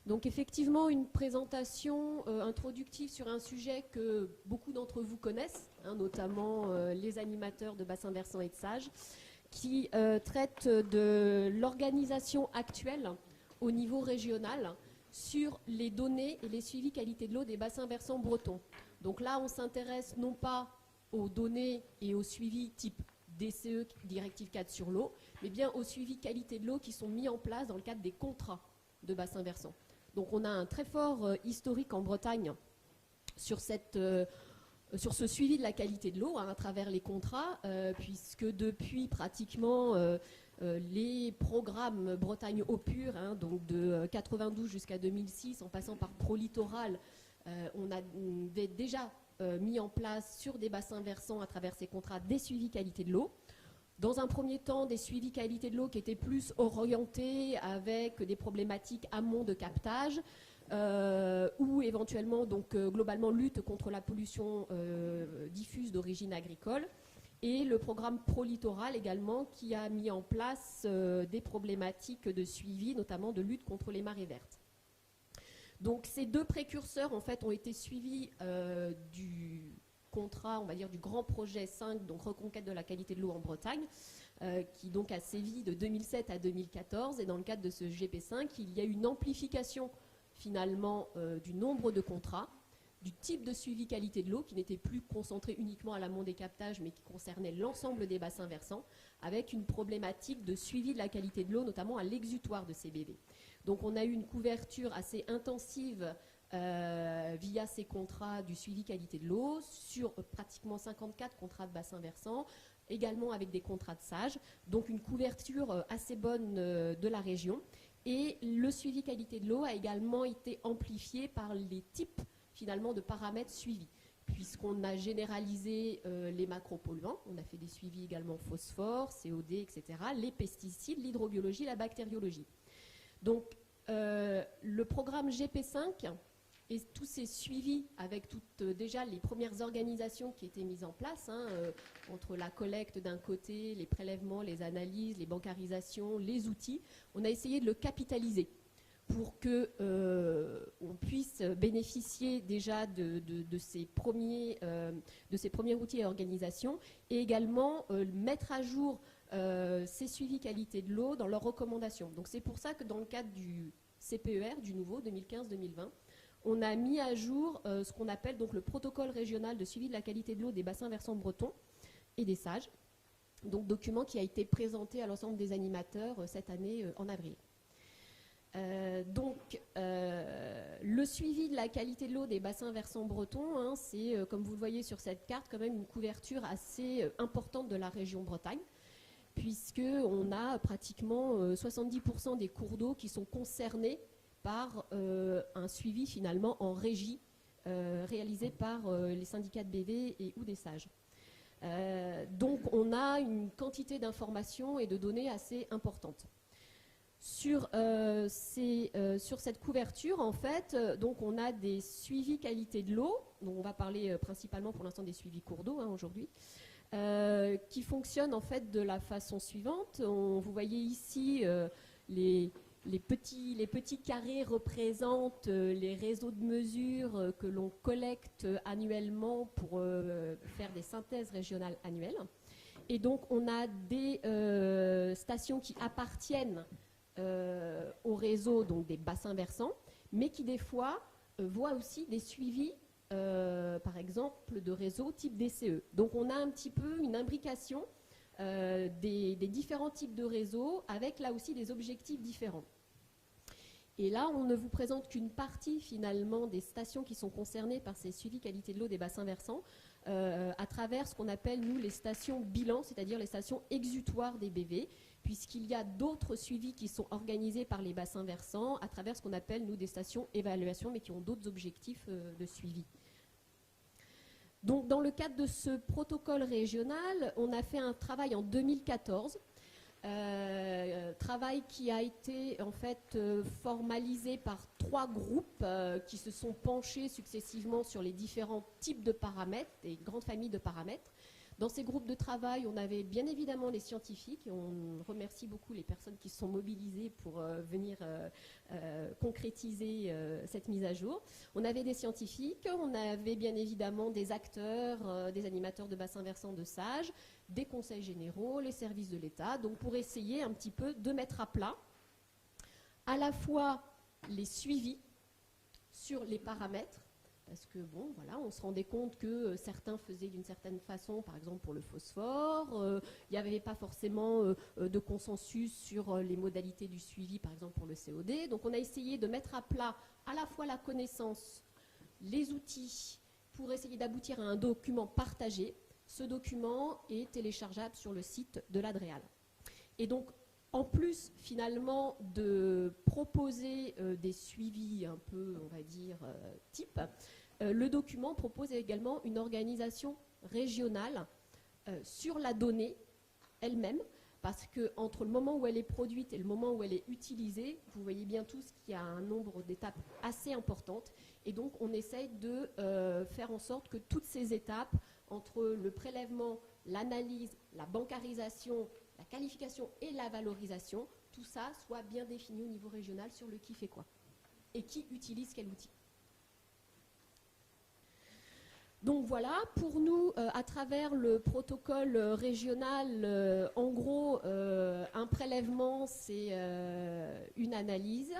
Donc effectivement, une présentation introductive sur un sujet que beaucoup d'entre vous connaissent, hein, notamment les animateurs de bassin versant et de SAGE, qui traite de l'organisation actuelle au niveau régional sur les données et les suivis qualité de l'eau des bassins versants bretons. Donc là, on s'intéresse non pas aux données et aux suivis type DCE, directive 4 sur l'eau, mais bien aux suivis qualité de l'eau qui sont mis en place dans le cadre des contrats de bassins versants. Donc on a un très fort historique en Bretagne sur ce suivi de la qualité de l'eau, hein, à travers les contrats, puisque depuis pratiquement les programmes Bretagne eau pure, hein, donc de 92 jusqu'à 2006, en passant par Pro-Littoral, on a déjà mis en place sur des bassins versants à travers ces contrats des suivis qualité de l'eau. Dans un premier temps, des suivis qualité de l'eau qui étaient plus orientés avec des problématiques amont de captage, ou éventuellement, donc globalement, lutte contre la pollution diffuse d'origine agricole. Et le programme Pro-Littoral également, qui a mis en place des problématiques de suivi, notamment de lutte contre les marées vertes. Donc ces deux précurseurs, en fait, ont été suivis du contrat, on va dire, du grand projet 5, donc reconquête de la qualité de l'eau en Bretagne, qui donc a sévi de 2007 à 2014. Et dans le cadre de ce GP5, il y a une amplification finalement du nombre de contrats, du type de suivi qualité de l'eau qui n'était plus concentré uniquement à l'amont des captages, mais qui concernait l'ensemble des bassins versants, avec une problématique de suivi de la qualité de l'eau, notamment à l'exutoire de ces bébés. Donc on a eu une couverture assez intensive via ces contrats du suivi qualité de l'eau sur pratiquement 54 contrats de bassins versants, également avec des contrats de SAGE, donc une couverture assez bonne de la région. Et le suivi qualité de l'eau a également été amplifié par les types finalement de paramètres suivis, puisqu'on a généralisé les macropolluants, on a fait des suivis également phosphore, COD, etc., les pesticides, l'hydrobiologie, la bactériologie. Donc le programme GP5 et tous ces suivis avec toutes déjà les premières organisations qui étaient mises en place, hein, entre la collecte d'un côté, les prélèvements, les analyses, les bancarisations, les outils, on a essayé de le capitaliser pour qu'on puisse bénéficier déjà de ces premiers outils et organisations, et également mettre à jour ces suivis qualité de l'eau dans leurs recommandations. Donc c'est pour ça que dans le cadre du CPER, du nouveau 2015-2020, on a mis à jour ce qu'on appelle donc le protocole régional de suivi de la qualité de l'eau des bassins versants bretons et des SAGE, donc document qui a été présenté à l'ensemble des animateurs cette année en avril. Le suivi de la qualité de l'eau des bassins versants bretons, hein, c'est, comme vous le voyez sur cette carte, quand même une couverture assez importante de la région Bretagne, puisqu'on a pratiquement 70% des cours d'eau qui sont concernés par un suivi finalement en régie réalisé par les syndicats de BV et ou des SAGE. Donc on a une quantité d'informations et de données assez importante. Sur cette couverture, en fait, donc on a des suivis qualité de l'eau, donc on va parler principalement pour l'instant des suivis cours d'eau, hein, aujourd'hui, qui fonctionnent en fait de la façon suivante. Vous voyez ici les petits carrés représentent les réseaux de mesure que l'on collecte annuellement pour faire des synthèses régionales annuelles. Et donc on a des stations qui appartiennent au réseau donc des bassins versants, mais qui des fois voient aussi des suivis, par exemple, de réseaux type DCE. Donc on a un petit peu une imbrication des différents types de réseaux, avec là aussi des objectifs différents. Et là, on ne vous présente qu'une partie finalement des stations qui sont concernées par ces suivis qualité de l'eau des bassins versants, à travers ce qu'on appelle, nous, les stations bilan, c'est-à-dire les stations exutoires des BV, puisqu'il y a d'autres suivis qui sont organisés par les bassins versants à travers ce qu'on appelle, nous, des stations évaluation, mais qui ont d'autres objectifs de suivi. Donc, dans le cadre de ce protocole régional, on a fait un travail en 2014, travail qui a été en fait formalisé par 3 groupes qui se sont penchés successivement sur les différents types de paramètres, des grandes familles de paramètres. Dans ces groupes de travail, on avait bien évidemment les scientifiques, et on remercie beaucoup les personnes qui se sont mobilisées pour venir concrétiser cette mise à jour. On avait des scientifiques, on avait bien évidemment des acteurs, des animateurs de bassin versant de Sage, des conseils généraux, les services de l'État, donc pour essayer un petit peu de mettre à plat à la fois les suivis sur les paramètres, parce que bon, voilà, on se rendait compte que certains faisaient d'une certaine façon, par exemple pour le phosphore, il n'y avait pas forcément de consensus sur les modalités du suivi, par exemple pour le COD. Donc on a essayé de mettre à plat à la fois la connaissance, les outils, pour essayer d'aboutir à un document partagé. Ce document est téléchargeable sur le site de l'Adréal. Et donc, en plus, finalement, de proposer des suivis un peu, on va dire, type, le document propose également une organisation régionale sur la donnée elle-même, parce qu'entre le moment où elle est produite et le moment où elle est utilisée, vous voyez bien tous qu'il y a un nombre d'étapes assez importantes, et donc on essaye de faire en sorte que toutes ces étapes, entre le prélèvement, l'analyse, la bancarisation, la qualification et la valorisation, tout ça soit bien défini au niveau régional sur le qui fait quoi et qui utilise quel outil. Donc voilà, pour nous, à travers le protocole régional, en gros, un prélèvement, c'est une analyse,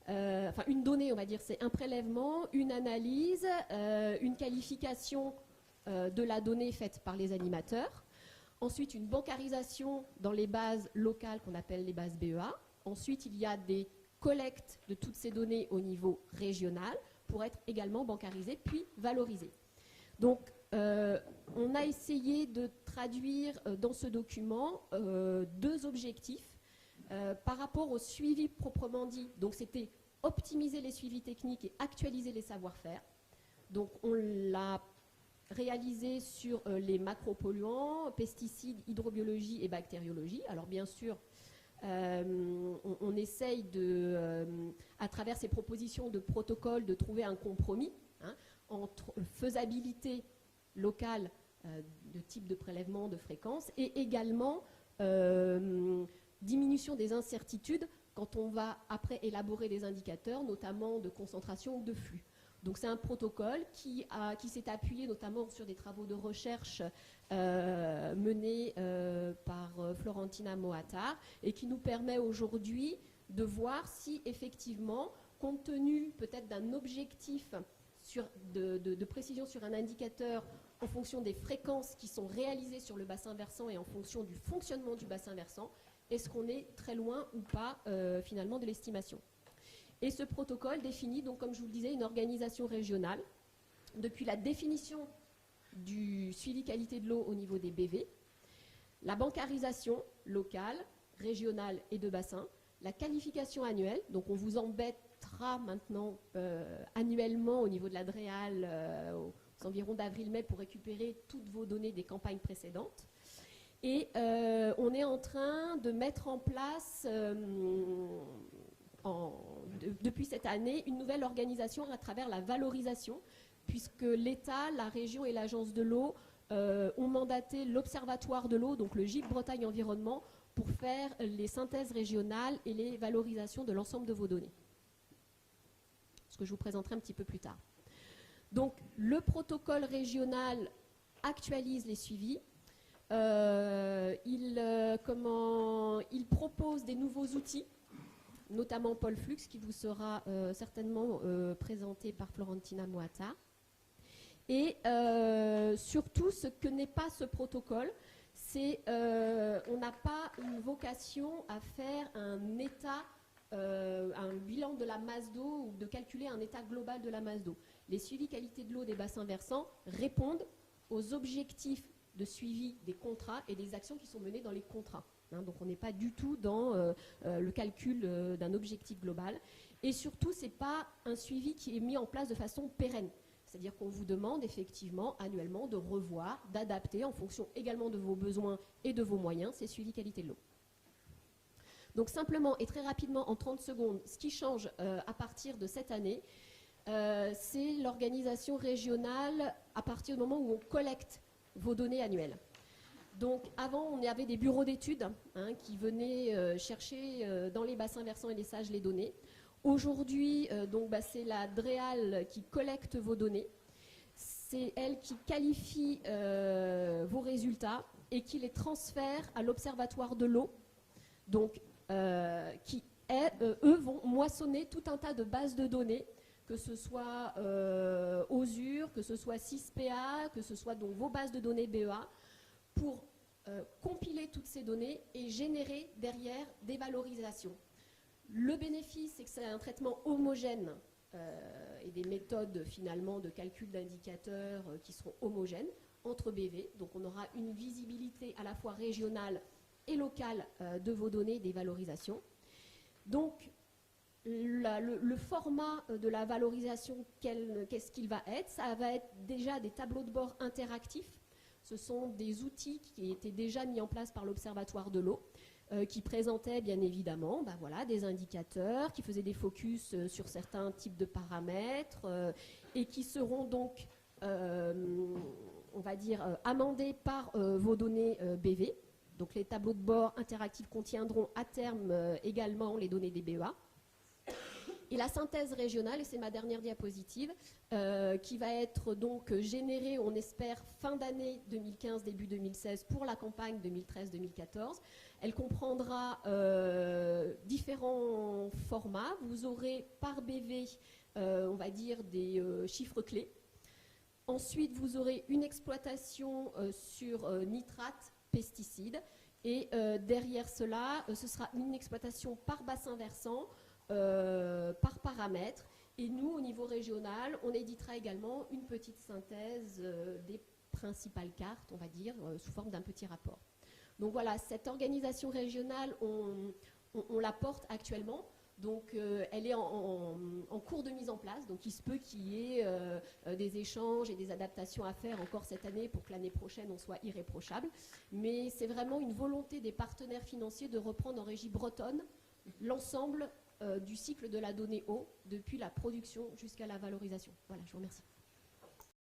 enfin une donnée, on va dire, c'est un prélèvement, une analyse, une qualification de la donnée faite par les animateurs. Ensuite, une bancarisation dans les bases locales qu'on appelle les bases BEA. Ensuite, il y a des collectes de toutes ces données au niveau régional pour être également bancarisées puis valorisées. Donc, on a essayé de traduire dans ce document deux objectifs par rapport au suivi proprement dit. Donc, c'était optimiser les suivis techniques et actualiser les savoir-faire. Donc, on l'a réalisé sur les macropolluants, pesticides, hydrobiologie et bactériologie. Alors bien sûr, on essaye à travers ces propositions de protocole de trouver un compromis entre faisabilité locale de type de prélèvement, de fréquence, et également diminution des incertitudes quand on va après élaborer des indicateurs, notamment de concentration ou de flux. Donc c'est un protocole qui s'est appuyé notamment sur des travaux de recherche menés par Florentina Moattar et qui nous permet aujourd'hui de voir si effectivement, compte tenu peut-être d'un objectif de précision sur un indicateur en fonction des fréquences qui sont réalisées sur le bassin versant et en fonction du fonctionnement du bassin versant, est-ce qu'on est très loin ou pas finalement de l'estimation. Et ce protocole définit, donc, comme je vous le disais, une organisation régionale, depuis la définition du suivi qualité de l'eau au niveau des BV, la bancarisation locale, régionale et de bassin, la qualification annuelle, donc on vous embêtera maintenant annuellement au niveau de l'Adréal aux environs d'avril-mai pour récupérer toutes vos données des campagnes précédentes. Et on est en train de mettre en place depuis cette année, une nouvelle organisation à travers la valorisation, puisque l'État, la région et l'Agence de l'eau ont mandaté l'Observatoire de l'eau, donc le GIP Bretagne Environnement, pour faire les synthèses régionales et les valorisations de l'ensemble de vos données. Ce que je vous présenterai un petit peu plus tard. Donc, le protocole régional actualise les suivis. Il propose des nouveaux outils, notamment Paul Flux, qui vous sera certainement présenté par Florentina Moattar. Et surtout, ce que n'est pas ce protocole, c'est on n'a pas une vocation à faire un état, un bilan de la masse d'eau ou de calculer un état global de la masse d'eau. Les suivis qualité de l'eau des bassins versants répondent aux objectifs de suivi des contrats et des actions qui sont menées dans les contrats. Donc on n'est pas du tout dans le calcul d'un objectif global. Et surtout, ce n'est pas un suivi qui est mis en place de façon pérenne. C'est-à-dire qu'on vous demande effectivement annuellement de revoir, d'adapter en fonction également de vos besoins et de vos moyens ces suivis qualité de l'eau. Donc simplement et très rapidement en 30 secondes, ce qui change à partir de cette année, c'est l'organisation régionale à partir du moment où on collecte vos données annuelles. Donc avant, on avait des bureaux d'études qui venaient chercher dans les bassins versants et les sages les données. Aujourd'hui, c'est la DREAL qui collecte vos données. C'est elle qui qualifie vos résultats et qui les transfère à l'Observatoire de l'eau, donc eux vont moissonner tout un tas de bases de données, que ce soit OSUR, que ce soit SISPA, que ce soit donc vos bases de données BEA, pour compiler toutes ces données et générer derrière des valorisations. Le bénéfice, c'est que c'est un traitement homogène et des méthodes finalement de calcul d'indicateurs qui seront homogènes entre BV. Donc on aura une visibilité à la fois régionale et locale de vos données et des valorisations. Donc le format de la valorisation, qu'est-ce qu'il va être? Ça va être déjà des tableaux de bord interactifs. Ce sont des outils qui étaient déjà mis en place par l'Observatoire de l'eau, qui présentaient bien évidemment des indicateurs, qui faisaient des focus sur certains types de paramètres et qui seront donc, on va dire, amendés par vos données BV. Donc les tableaux de bord interactifs contiendront à terme également les données des BEA. Et la synthèse régionale, et c'est ma dernière diapositive, qui va être donc générée, on espère, fin d'année 2015, début 2016 pour la campagne 2013-2014. Elle comprendra différents formats. Vous aurez par BV, on va dire, des chiffres clés. Ensuite, vous aurez une exploitation sur nitrates, pesticides. Et derrière cela, ce sera une exploitation par bassin versant, par paramètre. Et nous, au niveau régional, on éditera également une petite synthèse des principales cartes, on va dire, sous forme d'un petit rapport. Donc voilà, cette organisation régionale, on la porte actuellement. Donc elle est en cours de mise en place. Donc il se peut qu'il y ait des échanges et des adaptations à faire encore cette année pour que l'année prochaine, on soit irréprochable. Mais c'est vraiment une volonté des partenaires financiers de reprendre en régie bretonne l'ensemble du cycle de la donnée eau, depuis la production jusqu'à la valorisation. Voilà, je vous remercie.